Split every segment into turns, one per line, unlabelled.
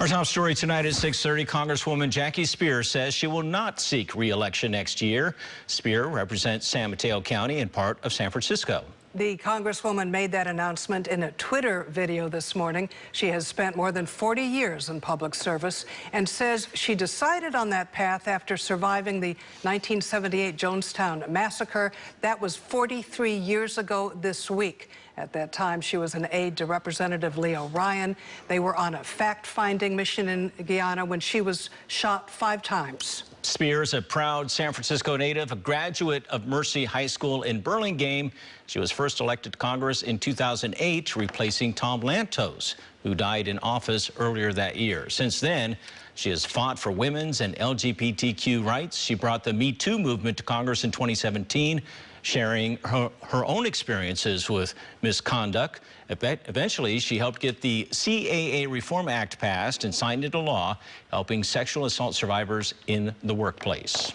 Our top story tonight at 6:30, Congresswoman Jackie Speier says she will not seek re-election next year. Speier represents San Mateo County and part of San Francisco.
The Congresswoman made that announcement in a Twitter video this morning. She has spent more than 40 years in public service and says she decided on that path after surviving the 1978 Jonestown massacre. That was 43 years ago this week. At that time, she was an aide to Representative Leo Ryan. They were on a fact-finding mission in Guyana when she was shot 5 times.
Speier is a proud San Francisco native, a graduate of Mercy High School in Burlingame. She was first elected to Congress in 2008, replacing Tom Lantos, who died in office earlier that year. Since then, she has fought for women's and LGBTQ rights. She brought the Me Too movement to Congress in 2017, sharing her own experiences with misconduct. Eventually, she helped get the CAA Reform Act passed and signed into law, helping sexual assault survivors in the workplace.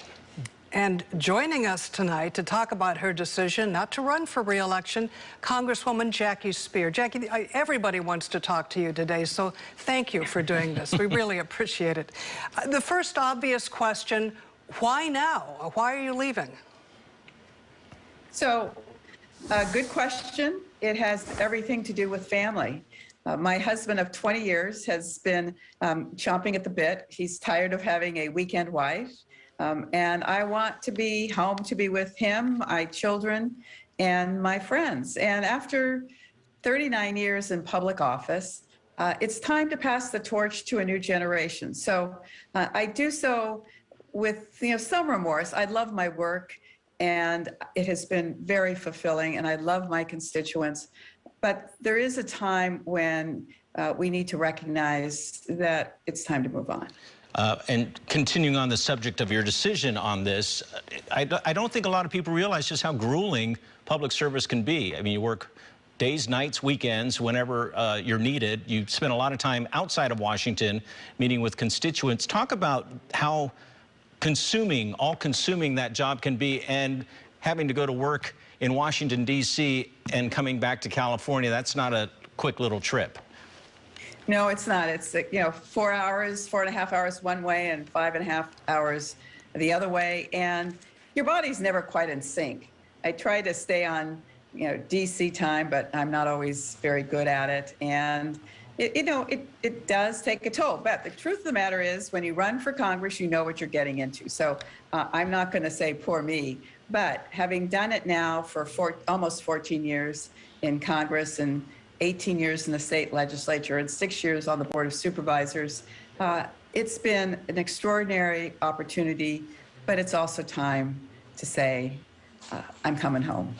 And joining us tonight to talk about her decision not to run for re-election, Congresswoman Jackie Speier. Jackie, everybody wants to talk to you today, so thank you for doing this. We really appreciate it. The first obvious question, why now? Why are you leaving?
So, good question. It has everything to do with family. My husband of 20 years has been chomping at the bit. He's tired of having a weekend wife. And I want to be home to be with him, my children, and my friends. And after 39 years in public office, it's time to pass the torch to a new generation. So I do so with some remorse. I love my work, and it has been very fulfilling, and I love my constituents. But there is a time when we need to recognize that it's time to move on.
And continuing on the subject of your decision on this, I don't think a lot of people realize just how grueling public service can be. I mean, you work days, nights, weekends, whenever you're needed. You spend a lot of time outside of Washington meeting with constituents. Talk about how all-consuming that job can be, and having to go to work in Washington, D.C. and coming back to California. That's not a quick little trip.
No, it's not. It's 4 hours, 4.5 hours one way and 5.5 hours the other way. And your body's never quite in sync. I try to stay on, DC time, but I'm not always very good at it. And it does take a toll. But the truth of the matter is, when you run for Congress, you know what you're getting into. So I'm not going to say poor me, but having done it now for almost 14 years in Congress and 18 years in the state legislature and 6 years on the Board of Supervisors, it's been an extraordinary opportunity, but it's also time to say, I'm coming home.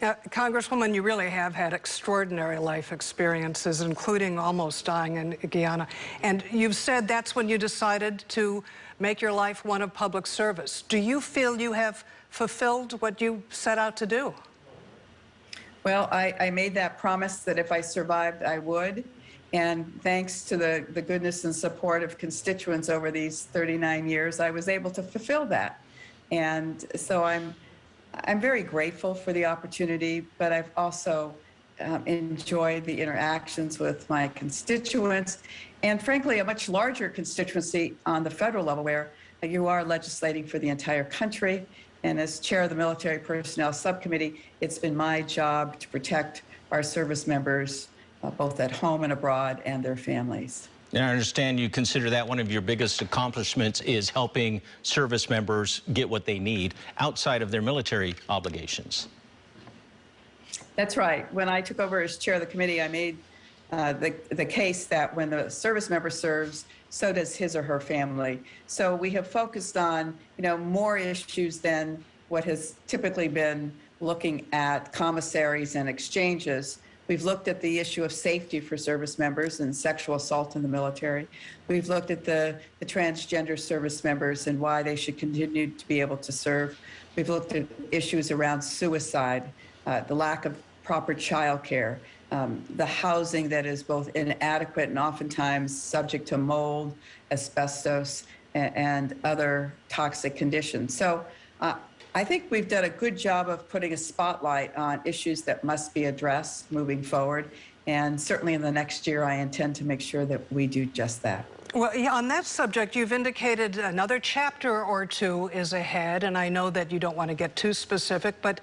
Congresswoman, you really have had extraordinary life experiences, including almost dying in Guyana. And you've said that's when you decided to make your life one of public service. Do you feel you have fulfilled what you set out to do?
Well, I made that promise that if I survived, I would. And thanks to the goodness and support of constituents over these 39 years, I was able to fulfill that. And so I'm very grateful for the opportunity, but I've also enjoyed the interactions with my constituents, and frankly, a much larger constituency on the federal level, where you are legislating for the entire country. And as chair of the Military Personnel Subcommittee, it's been my job to protect our service members, both at home and abroad, and their families.
And I understand you consider that one of your biggest accomplishments is helping service members get what they need outside of their military obligations.
That's right. When I took over as chair of the committee, I made the case that when the service member serves, so does his or her family. So we have focused on, more issues than what has typically been looking at commissaries and exchanges. We've looked at the issue of safety for service members and sexual assault in the military. We've looked at the transgender service members and why they should continue to be able to serve. We've looked at issues around suicide, the lack of proper child care, the housing that is both inadequate and oftentimes subject to mold, asbestos, and other toxic conditions. So I think we've done a good job of putting a spotlight on issues that must be addressed moving forward. And certainly in the next year, I intend to make sure that we do just that.
Well, yeah, on that subject, you've indicated another chapter or two is ahead, and I know that you don't want to get too specific, but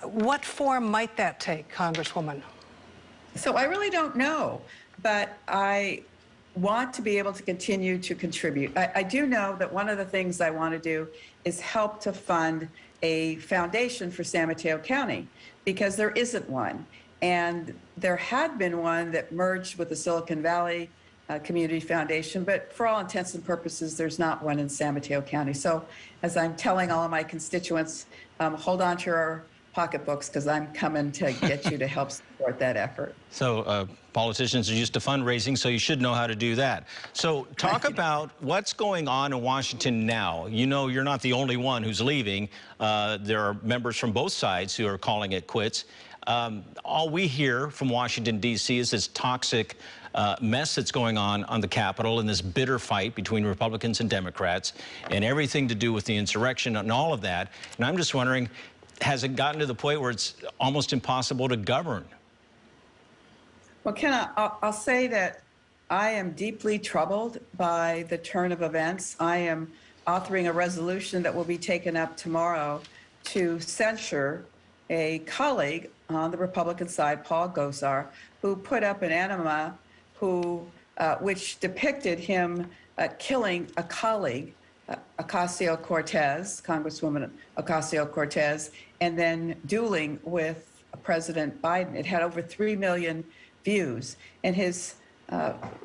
what form might that take, Congresswoman?
So I really don't know, but I want to be able to continue to contribute. I do know that one of the things I want to do is help to fund a foundation for San Mateo County, because there isn't one. And there had been one that merged with the Silicon Valley Community Foundation, but for all intents and purposes, there's not one in San Mateo County. So as I'm telling all of my constituents, hold on to your pocketbooks, because I'm coming to get you to help support that effort.
So politicians are used to fundraising, so you should know how to do that. So talk about what's going on in Washington now. You know, you're not the only one who's leaving. There are members from both sides who are calling it quits. All we hear from Washington, D.C. is this toxic mess that's going on the Capitol, and this bitter fight between Republicans and Democrats, and everything to do with the insurrection and all of that. And I'm just wondering, has it gotten to the point where it's almost impossible to govern?
Well, Ken, I'll say that I am deeply troubled by the turn of events. I am authoring a resolution that will be taken up tomorrow to censure a colleague on the Republican side, Paul Gosar, who put up an enema which depicted him killing a colleague, Ocasio-Cortez, Congresswoman Ocasio-Cortez, and then dueling with President Biden. It had over 3 million views. And his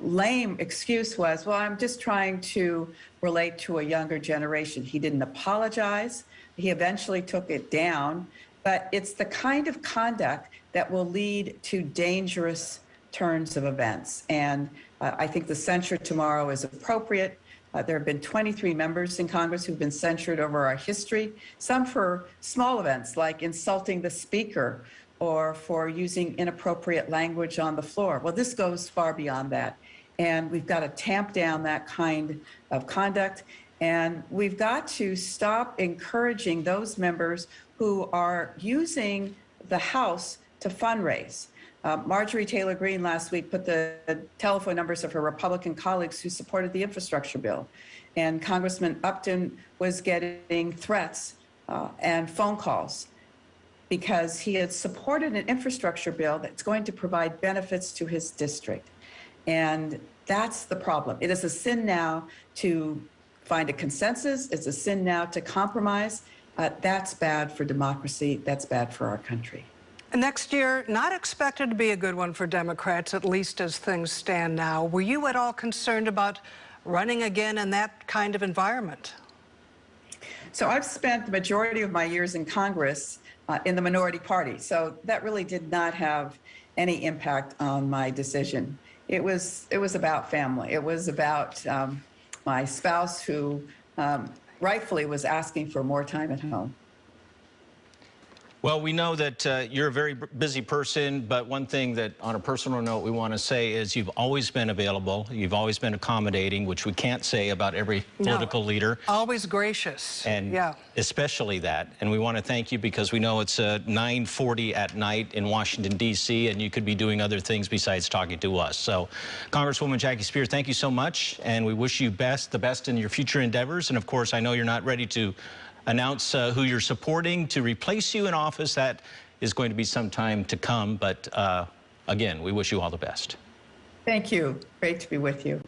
lame excuse was, well, I'm just trying to relate to a younger generation. He didn't apologize. He eventually took it down. But it's the kind of conduct that will lead to dangerous turns of events. And I think the censure tomorrow is appropriate. There have been 23 members in Congress who've been censured over our history, some for small events like insulting the speaker or for using inappropriate language on the floor. Well, this goes far beyond that. And we've got to tamp down that kind of conduct. And we've got to stop encouraging those members who are using the House to fundraise. Marjorie Taylor Greene last week put the telephone numbers of her Republican colleagues who supported the infrastructure bill. And Congressman Upton was getting threats and phone calls because he had supported an infrastructure bill that's going to provide benefits to his district. And that's the problem. It is a sin now to find a consensus. It's a sin now to compromise. That's bad for democracy. That's bad for our country.
Next year, not expected to be a good one for Democrats, at least as things stand now. Were you at all concerned about running again in that kind of environment?
So I've spent the majority of my years in Congress in the minority party. So that really did not have any impact on my decision. It was about family. It was about my spouse who rightfully was asking for more time at home.
Well, we know that you're a very busy person, but one thing that on a personal note we want to say is you've always been available. You've always been accommodating, which we can't say about every political leader.
Always gracious.
And
yeah,
especially that. And we want to thank you because we know it's 9:40 at night in Washington, D.C., and you could be doing other things besides talking to us. So, Congresswoman Jackie Speier, thank you so much, and we wish you the best in your future endeavors. And, of course, I know you're not ready to announce who you're supporting to replace you in office. That is going to be some time to come. But again, we wish you all the best.
Thank you. Great to be with you.